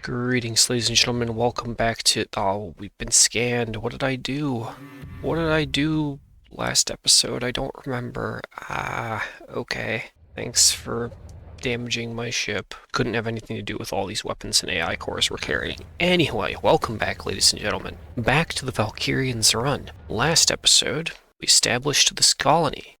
Greetings, ladies and gentlemen. Welcome back to... Oh, we've been scanned. What did I do? What did I do last episode? I don't remember. Okay. Thanks for damaging my ship. Couldn't have anything to do with all these weapons and AI cores we're carrying. Anyway, welcome back, ladies and gentlemen. Back to the Valkyrians run. Last episode, we established this colony.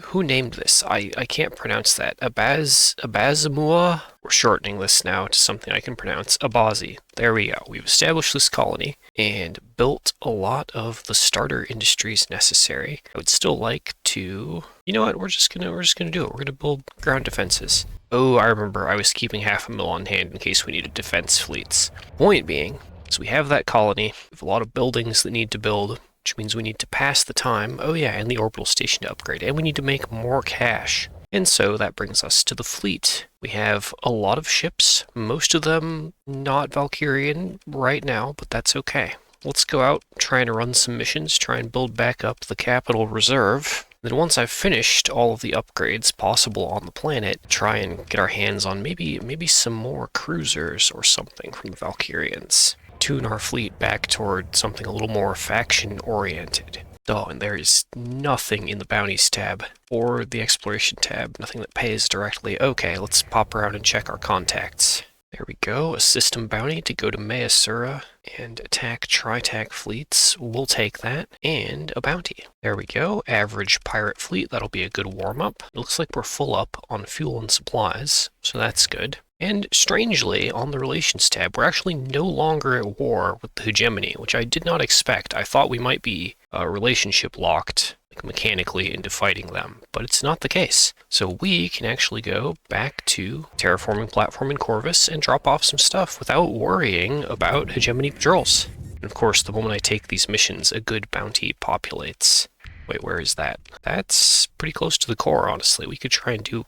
Who named this? I can't pronounce that. Abazamua? We're shortening this now to something I can pronounce. Abazi. There we go. We've established this colony and built a lot of the starter industries necessary. I would still like to... You know what? We're just gonna do it. We're gonna build ground defenses. Oh, I remember. I was keeping $500,000 on hand in case we needed defense fleets. Point being, so we have that colony. We have a lot of buildings that need to build, which means we need to pass the time. Oh yeah, and the orbital station to upgrade, and we need to make more cash. And so that brings us to the fleet. We have a lot of ships, most of them not Valkyrian right now, but that's okay. Let's go out, try and run some missions, try and build back up the capital reserve. Then once I've finished all of the upgrades possible on the planet, try and get our hands on maybe some more cruisers or something from the Valkyrians. Tune our fleet back toward something a little more faction-oriented. Oh, and there is nothing in the bounties tab or the exploration tab, nothing that pays directly. Okay, let's pop around and check our contacts. There we go, a system bounty to go to Mayasuran and attack Tri-Tac fleets. We'll take that, and a bounty. There we go, average pirate fleet, that'll be a good warm-up. It looks like we're full up on fuel and supplies, so that's good. And strangely, on the Relations tab, we're actually no longer at war with the hegemony, which I did not expect. I thought we might be relationship locked, like mechanically, into fighting them, but it's not the case. So we can actually go back to terraforming platform in Corvus and drop off some stuff without worrying about hegemony patrols. And of course, the moment I take these missions, a good bounty populates. Wait, where is that? That's pretty close to the core, honestly. We could try and do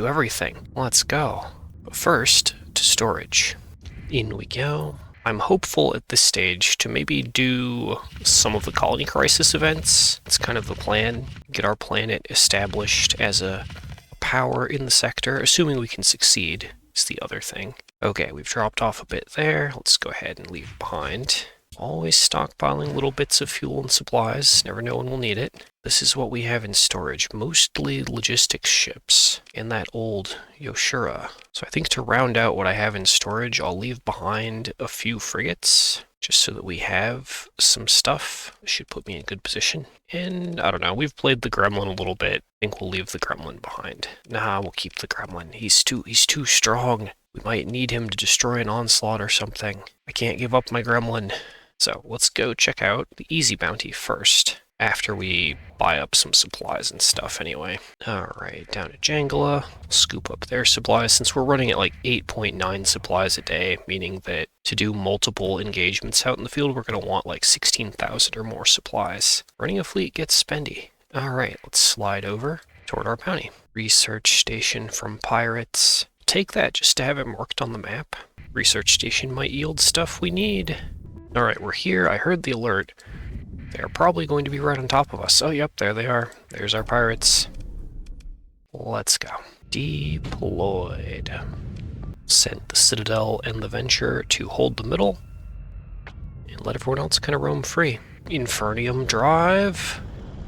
everything. Let's go. But first, to storage. In we go. I'm hopeful at this stage to maybe do some of the colony crisis events. It's kind of the plan. Get our planet established as a power in the sector, assuming we can succeed, is the other thing. Okay, we've dropped off a bit there. Let's go ahead and leave behind. Always stockpiling little bits of fuel and supplies. Never know when we'll need it. This is what we have in storage. Mostly logistics ships and that old Yoshura. So I think to round out what I have in storage, I'll leave behind a few frigates, just so that we have some stuff. This should put me in a good position. And I don't know, we've played the Gremlin a little bit. I think we'll leave the Gremlin behind. Nah, we'll keep the Gremlin. He's too strong. We might need him to destroy an onslaught or something. I can't give up my Gremlin. So let's go check out the easy bounty first, after we buy up some supplies and stuff anyway. Alright, down to Jangala, scoop up their supplies, since we're running at like 8.9 supplies a day, meaning that to do multiple engagements out in the field, we're going to want like 16,000 or more supplies. Running a fleet gets spendy. Alright, let's slide over toward our bounty. Research station from pirates. Take that just to have it marked on the map. Research station might yield stuff we need. Alright, we're here. I heard the alert. They're probably going to be right on top of us. Oh, yep, there they are. There's our pirates. Let's go. Deployed. Sent the Citadel and the Venture to hold the middle, and let everyone else kind of roam free. Infernium drive.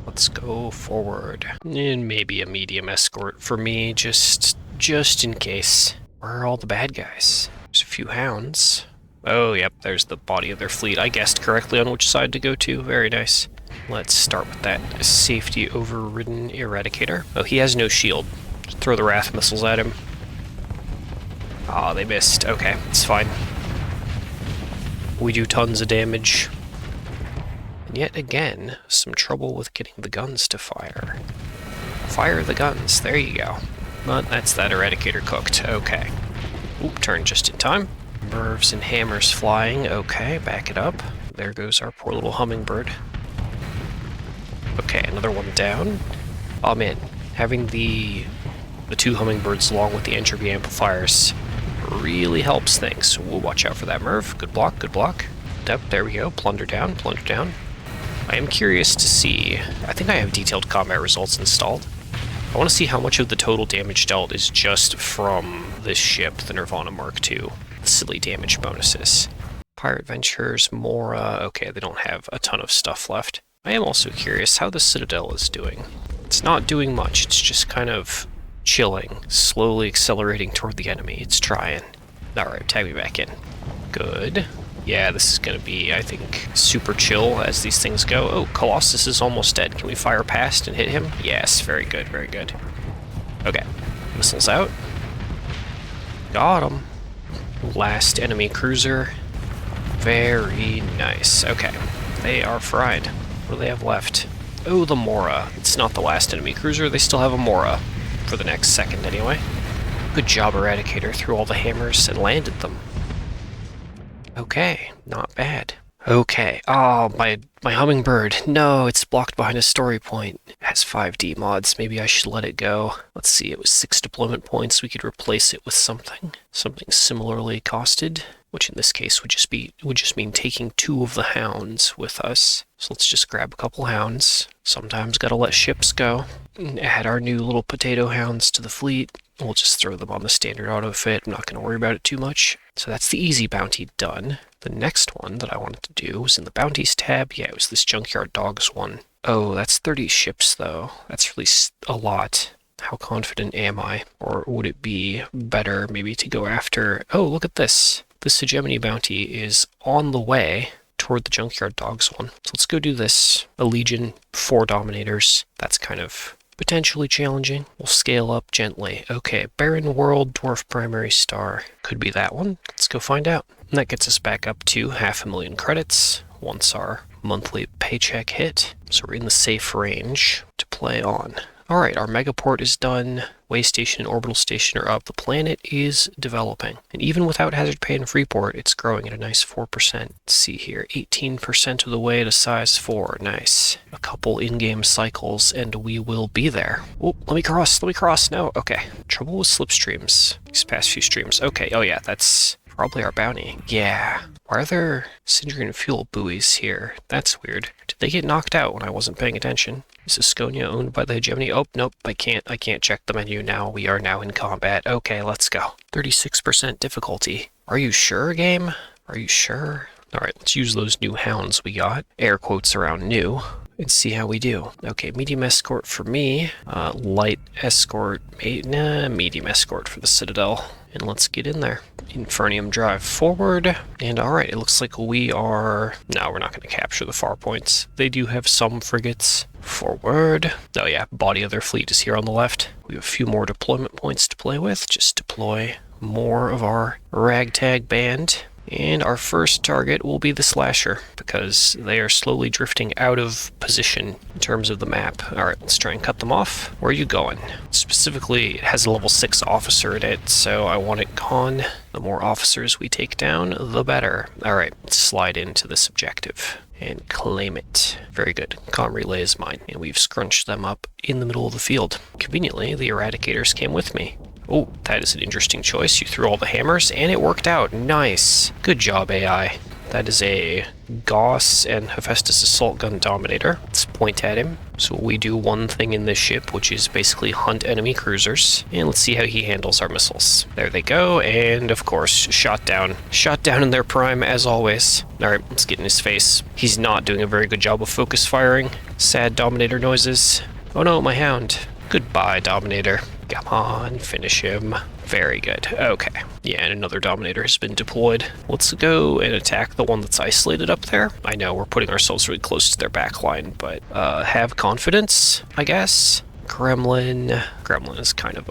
Let's go forward. And maybe a medium escort for me, just in case. Where are all the bad guys? There's a few hounds. Oh, yep, there's the body of their fleet. I guessed correctly on which side to go to. Very nice. Let's start with that safety overridden Eradicator. Oh, he has no shield. Just throw the Wrath missiles at him. Ah, they missed. Okay, it's fine. We do tons of damage. And yet again, some trouble with getting the guns to fire. Fire the guns. There you go. But that's that Eradicator cooked. Okay. Oop, turn just in time. Nerves and hammers flying. Okay, back it up. There goes our poor little hummingbird. Okay, another one down. Oh man, having the two hummingbirds along with the entropy amplifiers really helps things. So we'll watch out for that Merv. Good block, good block. Yep, there we go. Plunder down, plunder down. I am curious to see. I think I have detailed combat results installed. I want to see how much of the total damage dealt is just from this ship, the Nirvana Mark II. the silly damage bonuses. Pirate Ventures, Mora, okay, they don't have a ton of stuff left. I am also curious how the Citadel is doing. It's not doing much, it's just kind of chilling, slowly accelerating toward the enemy. It's trying. Alright, tag me back in. Good. Yeah, this is gonna be, I think, super chill as these things go. Oh, Colossus is almost dead. Can we fire past and hit him? Yes, very good, very good. Okay, missiles out. Got him. Last enemy cruiser. Very nice. Okay, they are fried. What do they have left? Oh, the Mora. It's not the last enemy cruiser. They still have a Mora. For the next second, anyway. Good job, Eradicator. Threw all the hammers and landed them. Okay, not bad. Okay. Oh, my hummingbird. No, it's blocked behind a story point. It has 5D mods. Maybe I should let it go. Let's see, it was 6 deployment points. We could replace it with something similarly costed, which in this case would just mean taking 2 of the hounds with us. So let's just grab a couple hounds. Sometimes gotta let ships go. And add our new little potato hounds to the fleet. We'll just throw them on the standard auto fit. I'm not going to worry about it too much. So that's the easy bounty done. The next one that I wanted to do was in the bounties tab. Yeah, it was this Junkyard Dogs one. Oh, that's 30 ships though. That's really a lot. How confident am I? Or would it be better maybe to go after... Oh, look at this. This hegemony bounty is on the way toward the Junkyard Dogs one. So let's go do this. A Legion, 4 Dominators. That's kind of... potentially challenging. We'll scale up gently. Okay, Barren World, Dwarf Primary Star. Could be that one. Let's go find out. And that gets us back up to 500,000 credits once our monthly paycheck hit. So we're in the safe range to play on. Alright, our megaport is done. Way station and orbital station are up. The planet is developing. And even without hazard pay and freeport, it's growing at a nice 4%. Let's see here, 18% of the way to size 4. Nice. A couple in-game cycles and we will be there. Oh, let me cross. No, okay. Trouble with slipstreams. These past few streams. Okay, oh yeah, that's probably our bounty. Yeah. Why are there Syndrian fuel buoys here? That's weird. Did they get knocked out when I wasn't paying attention? Is Asconia owned by the hegemony? Oh, nope, I can't check the menu now. We are now in combat. Okay, let's go. 36% difficulty. Are you sure, game? Are you sure? Alright, let's use those new hounds we got. Air quotes around new. And see how we do. Okay, medium escort for me. Light escort, medium escort for the Citadel. And let's get in there. Infernium drive forward. And alright, it looks like we are... No, we're not going to capture the far points. They do have some frigates. Forward. Oh yeah, body of their fleet is here on the left. We have a few more deployment points to play with. Just deploy more of our ragtag band. And our first target will be the Slasher, because they are slowly drifting out of position in terms of the map. Alright, let's try and cut them off. Where are you going? Specifically, it has a level 6 officer in it, so I want it gone. The more officers we take down, the better. Alright, let's slide into this objective and claim it. Very good. Comm relay is mine, and we've scrunched them up in the middle of the field. Conveniently, the Eradicators came with me. Oh, that is an interesting choice. You threw all the hammers, and it worked out. Nice. Good job, AI. That is a Gauss and Hephaestus Assault Gun Dominator. Let's point at him. So we do one thing in this ship, which is basically hunt enemy cruisers. And let's see how he handles our missiles. There they go, and of course, shot down. Shot down in their prime, as always. Alright, let's get in his face. He's not doing a very good job of focus firing. Sad Dominator noises. Oh no, my hound. Goodbye, Dominator. Come on, finish him. Very good. Okay. Yeah, and another Dominator has been deployed. Let's go and attack the one that's isolated up there. I know we're putting ourselves really close to their backline, but have confidence, I guess. Gremlin. Gremlin is kind of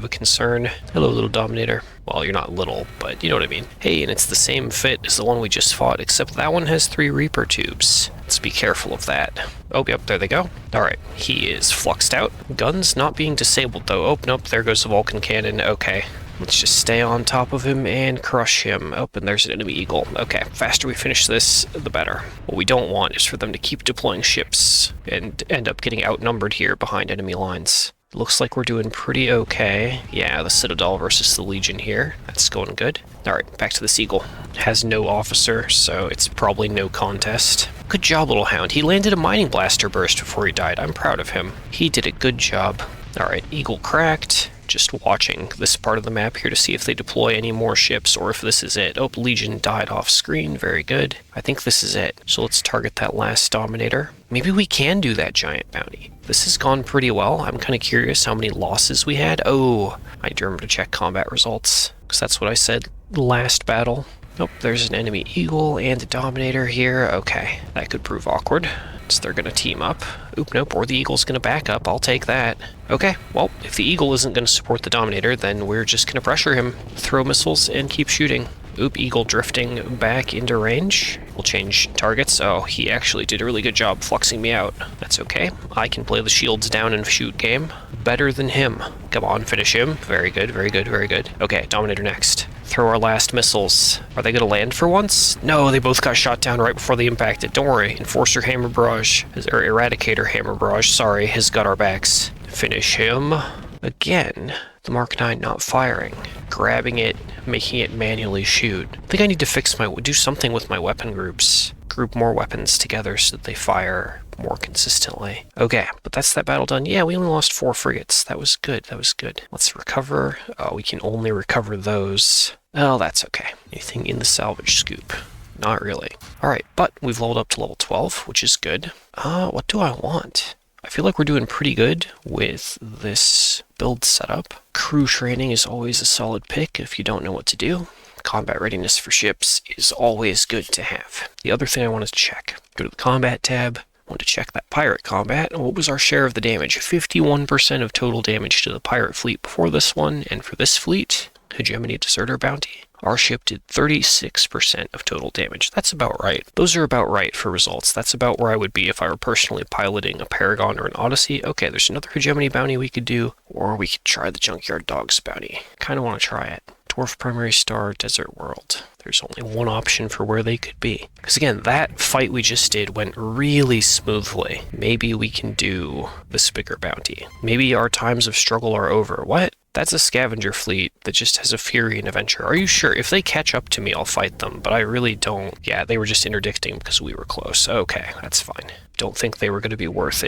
a concern. Hello, little Dominator. Well, you're not little, but you know what I mean. Hey, and it's the same fit as the one we just fought, except that one has 3 Reaper tubes. Let's be careful of that. Oh, yep, there they go. Alright, he is fluxed out. Guns not being disabled, though. Oh, nope, there goes the Vulcan cannon. Okay. Let's just stay on top of him and crush him. Oh, and there's an enemy eagle. Okay, faster we finish this, the better. What we don't want is for them to keep deploying ships and end up getting outnumbered here behind enemy lines. Looks like we're doing pretty okay. Yeah, the Citadel versus the Legion here. That's going good. Alright, back to this eagle. Has no officer, so it's probably no contest. Good job, little hound. He landed a mining blaster burst before he died. I'm proud of him. He did a good job. Alright, eagle cracked. just watching this part of the map here to see if they deploy any more ships or if this is it. Oh, Legion died off screen. Very good. I think this is it. So let's target that last Dominator. Maybe we can do that giant bounty. This has gone pretty well. I'm kind of curious how many losses we had. Oh, I do remember to check combat results because that's what I said last battle. Nope, there's an enemy Eagle and a Dominator here. Okay, that could prove awkward. So they're going to team up. Oop, nope, or the Eagle's going to back up. I'll take that. Okay, well, if the Eagle isn't going to support the Dominator, then we're just going to pressure him, throw missiles, and keep shooting. Oop, Eagle drifting back into range. We'll change targets. Oh, he actually did a really good job fluxing me out. That's okay. I can play the shields down and shoot game better than him. Come on, finish him. Very good, very good, very good. Okay, Dominator next. Throw our last missiles. Are they going to land for once? No, they both got shot down right before they impacted. Don't worry. Enforcer Hammer Barrage, or Eradicator Hammer Barrage, sorry, has got our backs. Finish him. Again, the Mark 9 not firing. Grabbing it, making it manually shoot. I think I need to do something with my weapon groups. Group more weapons together so that they fire more consistently. Okay, but that's that battle done. Yeah, we only lost 4 frigates. That was good, that was good. Let's recover. Oh, we can only recover those. Oh, that's okay. Anything in the salvage scoop? Not really. Alright, but we've leveled up to level 12, which is good. What do I want? I feel like we're doing pretty good with this build setup. Crew training is always a solid pick if you don't know what to do. Combat readiness for ships is always good to have. The other thing I want to check, go to the combat tab, I want to check that pirate combat. What was our share of the damage? 51% of total damage to the pirate fleet before this one, and for this fleet, Hegemony Deserter Bounty, our ship did 36% of total damage. That's about right. Those are about right for results. That's about where I would be if I were personally piloting a Paragon or an Odyssey. Okay, there's another Hegemony bounty we could do, or we could try the Junkyard Dogs bounty. Kind of want to try it. Dwarf Primary Star, Desert World. There's only one option for where they could be. Because again, that fight we just did went really smoothly. Maybe we can do this bigger bounty. Maybe our times of struggle are over. What? That's a scavenger fleet that just has a Fury and Adventure. Are you sure? If they catch up to me, I'll fight them, but I really don't. Yeah, they were just interdicting because we were close. Okay, that's fine. Don't think they were going to be worth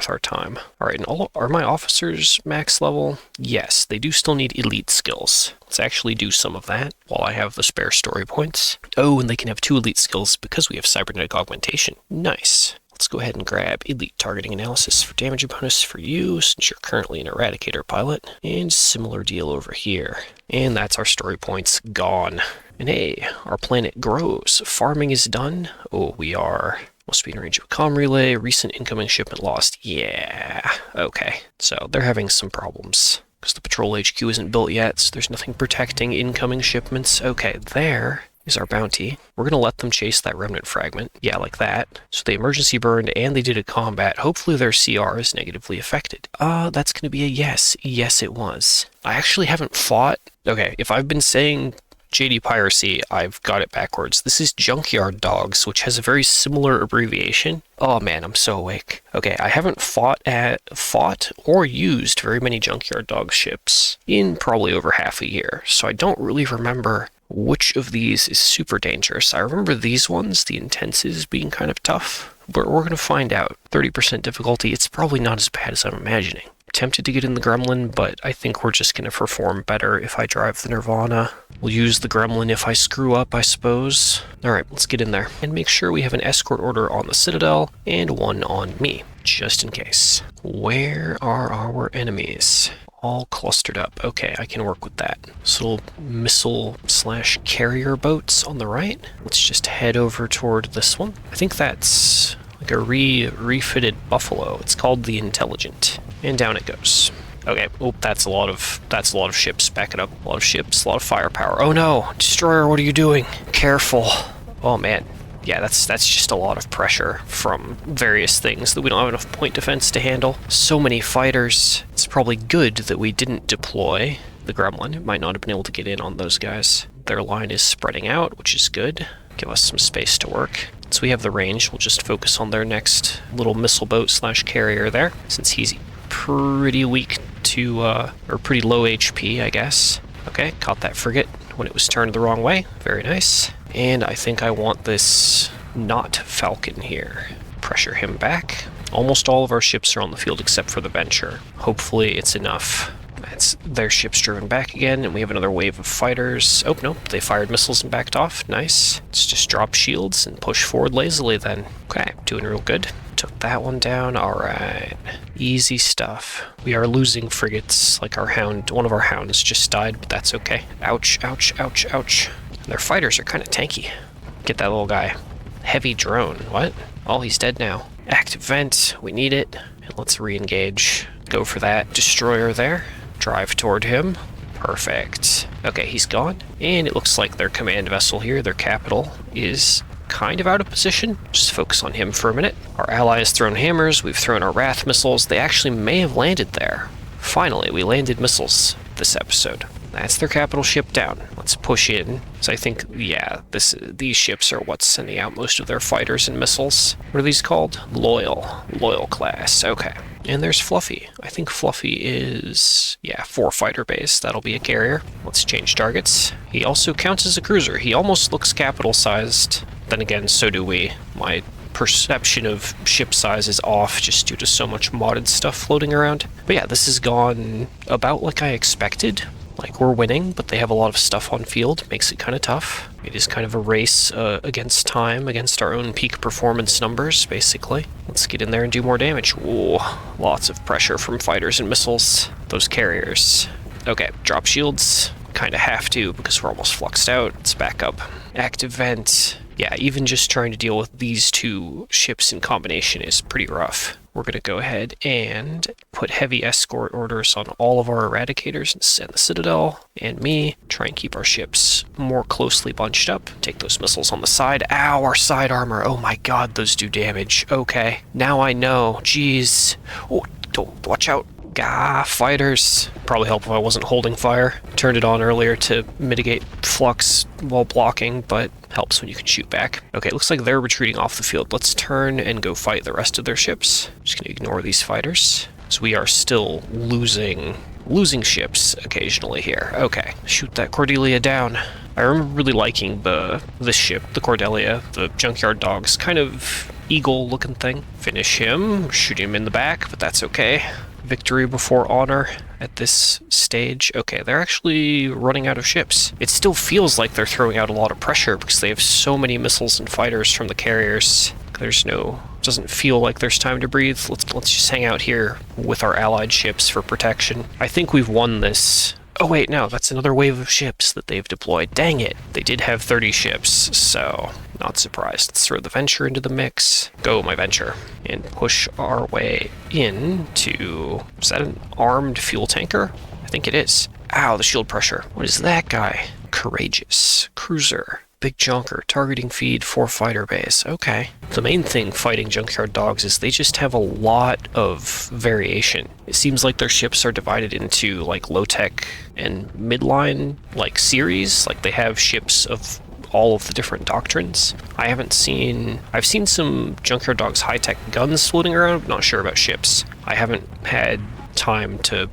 our time. All right, and are my officers max level? Yes, they do still need elite skills. Let's actually do some of that while I have the spare story points. Oh, and they can have 2 elite skills because we have cybernetic augmentation. Nice. Let's go ahead and grab Elite Targeting Analysis for damage bonus for you, since you're currently an Eradicator pilot. And similar deal over here. And that's our story points gone. And hey, our planet grows. Farming is done. Oh, we are. Must be in range of a comm relay. Recent incoming shipment lost. Yeah. Okay. So they're having some problems because the patrol HQ isn't built yet, so there's nothing protecting incoming shipments. Okay, there is our bounty. We're going to let them chase that remnant fragment. Yeah, like that. So they emergency burned and they did a combat. Hopefully their CR is negatively affected. That's going to be a yes. Yes, it was. I actually haven't fought. Okay, if I've been saying JaydeePiracy, I've got it backwards. This is Junkyard Dogs, which has a very similar abbreviation. Oh man, I'm so awake. Okay, I haven't fought or used very many Junkyard Dogs ships in probably over half a year, so I don't really remember which of these is super dangerous. I remember these ones, the Intenses, being kind of tough, but we're going to find out. 30% difficulty, it's probably not as bad as I'm imagining. Tempted to get in the Gremlin, but I think we're just going to perform better if I drive the Nirvana. We'll use the Gremlin if I screw up, I suppose. Alright, let's get in there and make sure we have an escort order on the Citadel and one on me, just in case. Where are our enemies? All clustered up. Okay, I can work with that. This little missile/carrier boats on the right. Let's just head over toward this one. I think that's like a refitted Buffalo. It's called the Intelligent. And down it goes. Okay, oh, that's a lot of ships. Back it up. A lot of ships, a lot of firepower. Oh no, Destroyer, what are you doing? Careful. Oh man. Yeah, that's just a lot of pressure from various things that we don't have enough point defense to handle. So many fighters. It's probably good that we didn't deploy the Gremlin. It might not have been able to get in on those guys. Their line is spreading out, which is good. Give us some space to work. So we have the range. We'll just focus on their next little missile boat/carrier there, since he's pretty weak to, or pretty low HP, I guess. Okay, caught that frigate when it was turned the wrong way. Very nice. And I think I want this not Falcon here. Pressure him back. Almost all of our ships are on the field except for the Venture. Hopefully it's enough. That's their ships driven back again, and we have another wave of fighters. Oh, no, they fired missiles and backed off. Nice. Let's just drop shields and push forward lazily then. Okay, doing real good. Took that one down. All right. Easy stuff. We are losing frigates, like our hound. One of our hounds just died, but that's okay. Ouch, ouch, ouch, ouch. And their fighters are kind of tanky. Get that little guy. Heavy drone. What? Oh, he's dead now. Active vent. We need it. And let's re-engage. Go for that destroyer there. Drive toward him. Perfect. Okay, he's gone. And it looks like their command vessel here, their capital, is kind of out of position. Just focus on him for a minute. Our ally has thrown hammers. We've thrown our Wrath missiles. They actually may have landed there. Finally, we landed missiles this episode. That's their capital ship down. Let's push in. So I think, yeah, these ships are what's sending out most of their fighters and missiles. What are these called? Loyal class. Okay. And there's Fluffy. I think Fluffy is, yeah, 4 fighter base. That'll be a carrier. Let's change targets. He also counts as a cruiser. He almost looks capital-sized. Then again, so do we. My perception of ship size is off just due to so much modded stuff floating around. But yeah, this has gone about like I expected. Like, we're winning, but they have a lot of stuff on field. Makes it kind of tough. It is kind of a race against time, against our own peak performance numbers, basically. Let's get in there and do more damage. Ooh, lots of pressure from fighters and missiles. Those carriers. Okay, drop shields. Kind of have to, because we're almost fluxed out. Let's back up. Active vent. Yeah, even just trying to deal with these two ships in combination is pretty rough. We're going to go ahead and put heavy escort orders on all of our eradicators and send the Citadel and me. Try and keep our ships more closely bunched up. Take those missiles on the side. Ow, our side armor. Oh my god, those do damage. Okay, now I know. Jeez. Oh, don't, watch out. Gah, fighters. Probably help if I wasn't holding fire. Turned it on earlier to mitigate flux while blocking, but helps when you can shoot back. Okay, it looks like they're retreating off the field. Let's turn and go fight the rest of their ships. Just gonna ignore these fighters. So we are still losing ships occasionally here. Okay, shoot that Cordelia down. I remember really liking this ship, the Cordelia, the junkyard dogs, kind of eagle-looking thing. Finish him, shoot him in the back, but that's okay. Victory before honor at this stage. Okay, they're actually running out of ships. It still feels like they're throwing out a lot of pressure because they have so many missiles and fighters from the carriers. Doesn't feel like there's time to breathe. Let's just hang out here with our allied ships for protection. I think we've won this. Oh wait, no, that's another wave of ships that they've deployed. Dang it. They did have 30 ships, so not surprised. Let's throw the Venture into the mix. Go, my Venture. And push our way into... Is that an armed fuel tanker? I think it is. Ow, the shield pressure. What is that guy? Courageous. Cruiser. Big junker, targeting feed, 4 fighter base. Okay. The main thing fighting junkyard dogs is they just have a lot of variation. It seems like their ships are divided into like low-tech and midline like series. Like they have ships of all of the different doctrines. I've seen some junkyard dogs high-tech guns floating around, but not sure about ships. I haven't had time to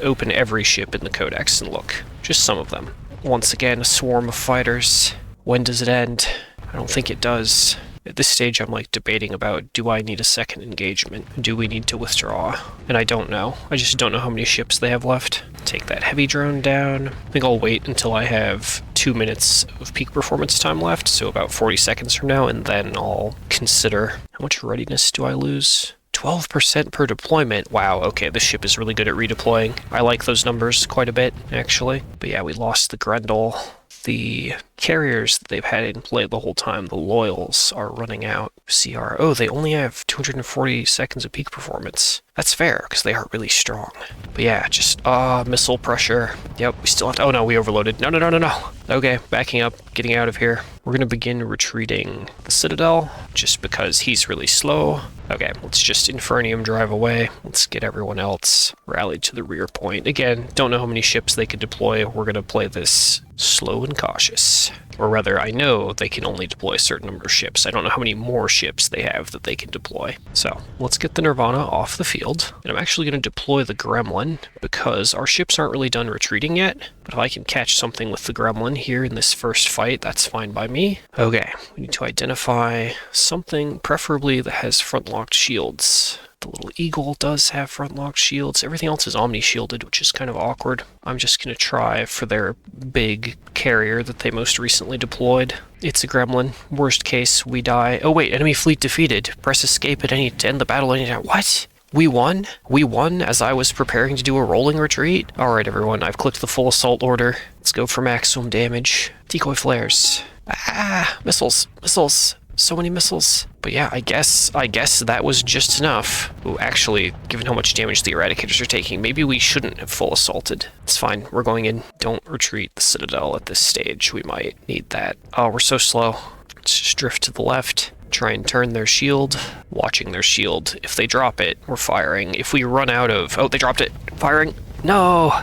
open every ship in the codex and look. Just some of them. Once again, a swarm of fighters. When does it end? I don't think it does. At this stage, I'm like debating about, do I need a second engagement? Do we need to withdraw? And I don't know. I just don't know how many ships they have left. Take that heavy drone down. I think I'll wait until I have 2 minutes of peak performance time left, so about 40 seconds from now, and then I'll consider how much readiness do I lose? 12% per deployment. Wow, okay, this ship is really good at redeploying. I like those numbers quite a bit, actually. But yeah, we lost the Grendel. The carriers that they've had in play the whole time, the Loyals, are running out. CR. Oh, they only have 240 seconds of peak performance. That's fair, because they are really strong. But yeah, just, missile pressure. Yep, we still have to... Oh no, we overloaded. No. Okay, backing up, getting out of here. We're gonna begin retreating the Citadel, just because he's really slow. Okay, let's just Infernium drive away. Let's get everyone else rallied to the rear point. Again, don't know how many ships they could deploy. We're gonna play this slow and cautious. Or rather, I know they can only deploy a certain number of ships. I don't know how many more ships they have that they can deploy. So, let's get the Nirvana off the field. And I'm actually going to deploy the Gremlin, because our ships aren't really done retreating yet. But if I can catch something with the Gremlin here in this first fight, that's fine by me. Okay, we need to identify something, preferably that has front-locked shields. The little eagle does have front lock shields. Everything else is omni-shielded, which is kind of awkward. I'm just going to try for their big carrier that they most recently deployed. It's a gremlin. Worst case, we die. Oh wait, enemy fleet defeated. Press escape to end the battle anytime. What? We won? We won as I was preparing to do a rolling retreat? Alright everyone, I've clicked the full assault order. Let's go for maximum damage. Decoy flares. Ah, missiles. Missiles. So many missiles. But yeah, I guess that was just enough. Ooh, actually, given how much damage the Eradicators are taking, maybe we shouldn't have full assaulted. It's fine. We're going in. Don't retreat the Citadel at this stage. We might need that. Oh, we're so slow. Let's just drift to the left. Try and turn their shield. Watching their shield. If they drop it, we're firing. If we run out of... Oh, they dropped it. Firing. No!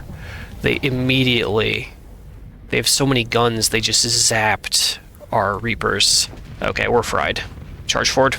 They immediately... They have so many guns, they just zapped our Reapers. Okay, we're fried. Charge forward.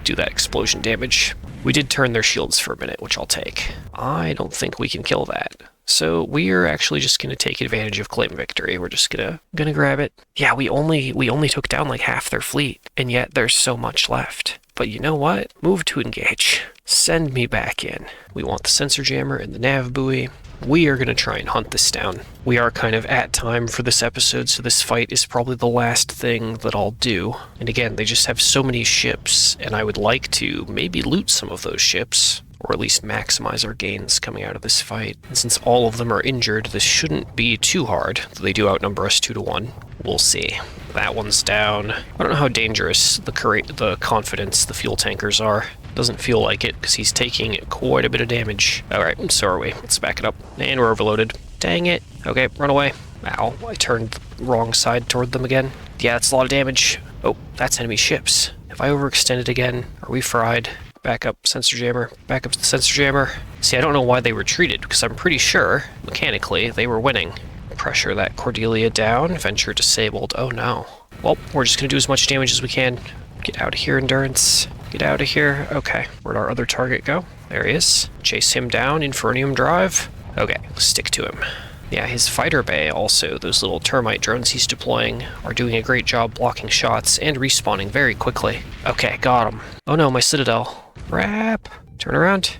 Do that explosion damage. We did turn their shields for a minute, which I'll take. I don't think we can kill that. So we're actually just going to take advantage of claim victory. We're just gonna grab it. Yeah, we only took down like half their fleet, and yet there's so much left. But you know what? Move to engage. Send me back in. We want the sensor jammer and the nav buoy. We are going to try and hunt this down. We are kind of at time for this episode, so this fight is probably the last thing that I'll do. And again, they just have so many ships, and I would like to maybe loot some of those ships, or at least maximize our gains coming out of this fight. And since all of them are injured, this shouldn't be too hard. They do outnumber us 2-1. We'll see. That one's down. I don't know how dangerous the Confidence, the fuel tankers are. Doesn't feel like it, because he's taking quite a bit of damage. Alright, so are we. Let's back it up. And we're overloaded. Dang it. Okay, run away. Ow, I turned the wrong side toward them again. Yeah, that's a lot of damage. Oh, that's enemy ships. Have I overextended again? Are we fried? Back up, sensor jammer. Back up to the sensor jammer. See, I don't know why they retreated, because I'm pretty sure, mechanically, they were winning. Pressure that Cordelia down. Venture disabled. Oh no. Well, we're just going to do as much damage as we can. Get out of here, Endurance. Get out of here. Okay, where'd our other target go? There he is. Chase him down, Infernium Drive. Okay, stick to him. Yeah, his fighter bay also, those little termite drones he's deploying, are doing a great job blocking shots and respawning very quickly. Okay, got him. Oh no, my Citadel. Crap. Turn around.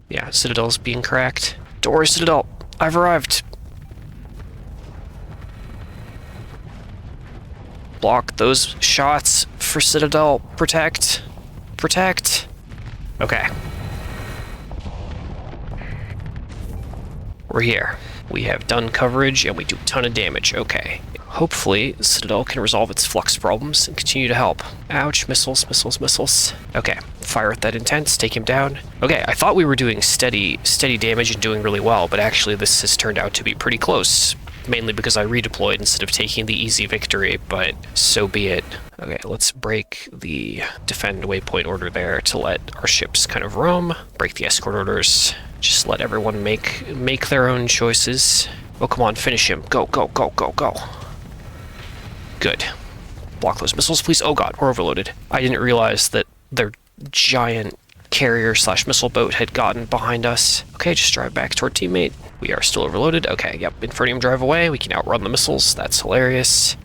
Yeah, Citadel's being cracked. Don't worry, Citadel. I've arrived. Block those shots for Citadel. Protect. Protect. Okay. We're here. We have done coverage and we do a ton of damage. Okay. Hopefully, Citadel can resolve its flux problems and continue to help. Ouch, missiles, missiles, missiles. Okay, fire at that intense, take him down. Okay, I thought we were doing steady damage and doing really well, but actually this has turned out to be pretty close. Mainly because I redeployed instead of taking the easy victory, but so be it. Okay, let's break the defend waypoint order there to let our ships kind of roam. Break the escort orders. Just let everyone make their own choices. Oh, come on, finish him. Go, go, go, go, go. Good. Block those missiles, please. Oh god, we're overloaded. I didn't realize that their giant carrier/missile boat had gotten behind us. Okay, just drive back toward teammate. We are still overloaded. Okay, yep, Infernium Drive away. We can outrun the missiles. That's hilarious.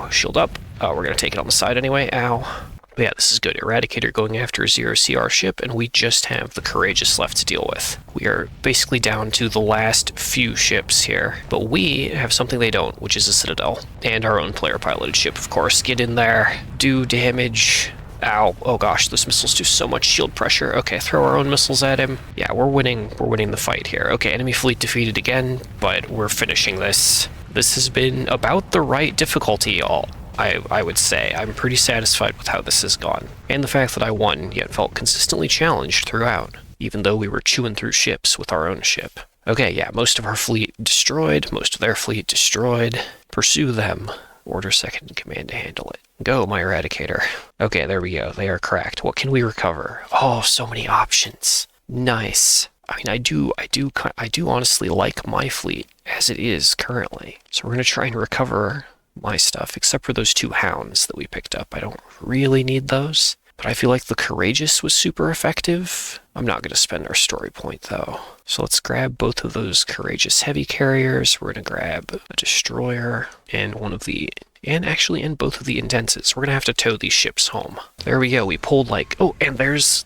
Shield up. Oh, we're gonna take it on the side anyway. Ow. But yeah, this is good. Eradicator going after a 0CR ship, and we just have the Courageous left to deal with. We are basically down to the last few ships here, but we have something they don't, which is a Citadel. And our own player-piloted ship, of course. Get in there. Do damage. Ow. Oh gosh, those missiles do so much shield pressure. Okay, throw our own missiles at him. Yeah, we're winning the fight here. Okay, enemy fleet defeated again, but we're finishing this. This has been about the right difficulty, y'all. I would say. I'm pretty satisfied with how this has gone. And the fact that I won, yet felt consistently challenged throughout, even though we were chewing through ships with our own ship. Okay, yeah, most of our fleet destroyed, most of their fleet destroyed. Pursue them. Order second in command to handle it. Go, my Eradicator. Okay, there we go. They are cracked. What can we recover? Oh, so many options. Nice. I mean, I do honestly like my fleet as it is currently. So we're going to try and recover my stuff, except for those 2 hounds that we picked up. I don't really need those, but I feel like the Courageous was super effective. I'm not going to spend our story point though. So let's grab both of those Courageous heavy carriers. We're going to grab a destroyer and both of the intenses. We're going to have to tow these ships home. There we go. We pulled like, oh, and there's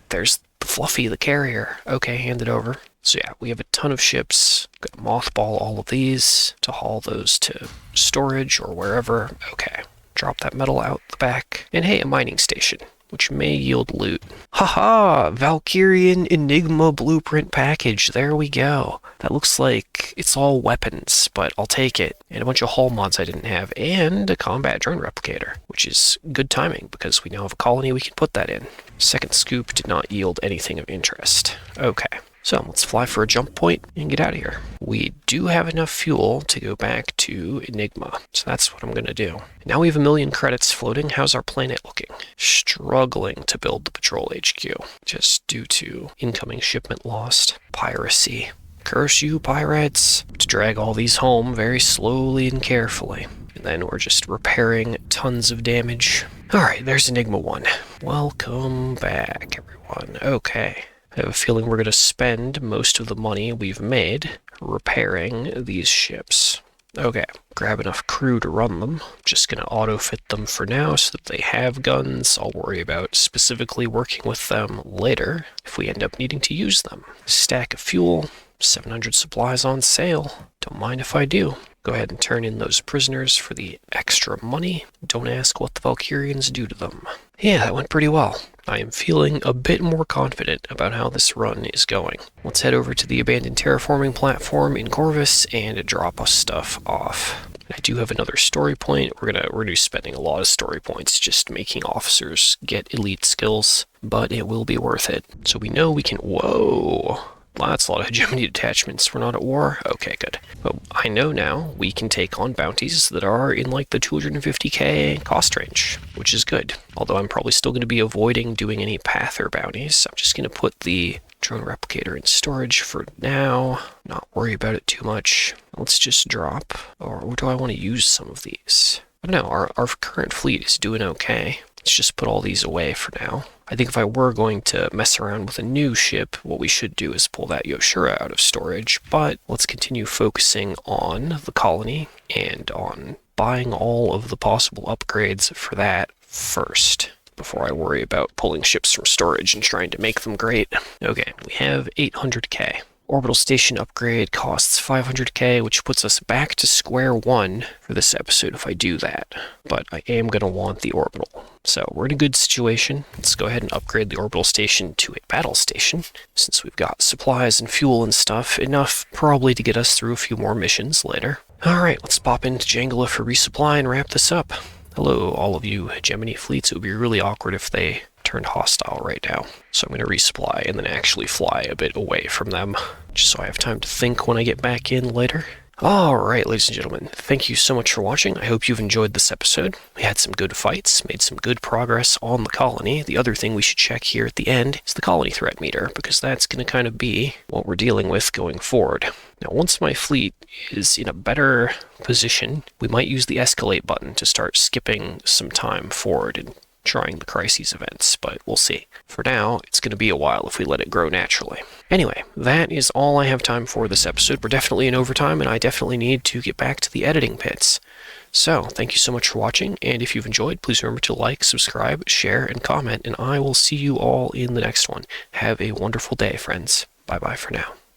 The Fluffy, the carrier. Okay, hand it over. So yeah, we have a ton of ships. Gonna mothball all of these to haul those to storage or wherever. Okay, drop that metal out the back. And hey, a mining station, which may yield loot. Haha! Valkyrian Enigma blueprint package. There we go. That looks like it's all weapons, but I'll take it. And a bunch of hull mods I didn't have, and a combat drone replicator, which is good timing because we now have a colony we can put that in. Second scoop did not yield anything of interest. Okay. So let's fly for a jump point and get out of here. We do have enough fuel to go back to Enigma, so that's what I'm going to do. Now we have 1 million credits floating. How's our planet looking? Struggling to build the patrol HQ, just due to incoming shipment lost. Piracy. Curse you, pirates! To drag all these home very slowly and carefully. And then we're just repairing tons of damage. Alright, there's Enigma 1. Welcome back, everyone. Okay. I have a feeling we're going to spend most of the money we've made repairing these ships. Okay, grab enough crew to run them. Just going to auto-fit them for now so that they have guns. I'll worry about specifically working with them later if we end up needing to use them. Stack of fuel, 700 supplies on sale. Don't mind if I do. Go ahead and turn in those prisoners for the extra money. Don't ask what the Valkyrians do to them. Yeah, that went pretty well. I am feeling a bit more confident about how this run is going. Let's head over to the abandoned terraforming platform in Corvus and drop us stuff off. I do have another story point. We're gonna be spending a lot of story points just making officers get elite skills, but it will be worth it. So we know we can... Whoa! That's a lot of hegemony detachments. We're not at war? Okay, good. But I know now we can take on bounties that are in like the 250k cost range, which is good. Although I'm probably still going to be avoiding doing any Pather bounties. I'm just going to put the drone replicator in storage for now. Not worry about it too much. Let's just drop. Or do I want to use some of these? I don't know. Our current fleet is doing okay. Let's just put all these away for now. I think if I were going to mess around with a new ship, what we should do is pull that Yoshura out of storage, but let's continue focusing on the colony and on buying all of the possible upgrades for that first, before I worry about pulling ships from storage and trying to make them great. Okay, we have 800k. Orbital station upgrade costs 500k, which puts us back to square one for this episode if I do that. But I am going to want the orbital. So we're in a good situation. Let's go ahead and upgrade the orbital station to a battle station, since we've got supplies and fuel and stuff, enough probably to get us through a few more missions later. Alright, let's pop into Jangala for resupply and wrap this up. Hello, all of you hegemony fleets. It would be really awkward if they turned hostile right now. So I'm going to resupply and then actually fly a bit away from them, just so I have time to think when I get back in later. Alright, ladies and gentlemen, thank you so much for watching. I hope you've enjoyed this episode. We had some good fights, made some good progress on the colony. The other thing we should check here at the end is the colony threat meter, because that's going to kind of be what we're dealing with going forward. Now, once my fleet is in a better position, we might use the escalate button to start skipping some time forward and trying the crises events, but we'll see. For now, it's going to be a while if we let it grow naturally. Anyway, that is all I have time for this episode. We're definitely in overtime, and I definitely need to get back to the editing pits. So, thank you so much for watching, and if you've enjoyed, please remember to like, subscribe, share, and comment, and I will see you all in the next one. Have a wonderful day, friends. Bye-bye for now.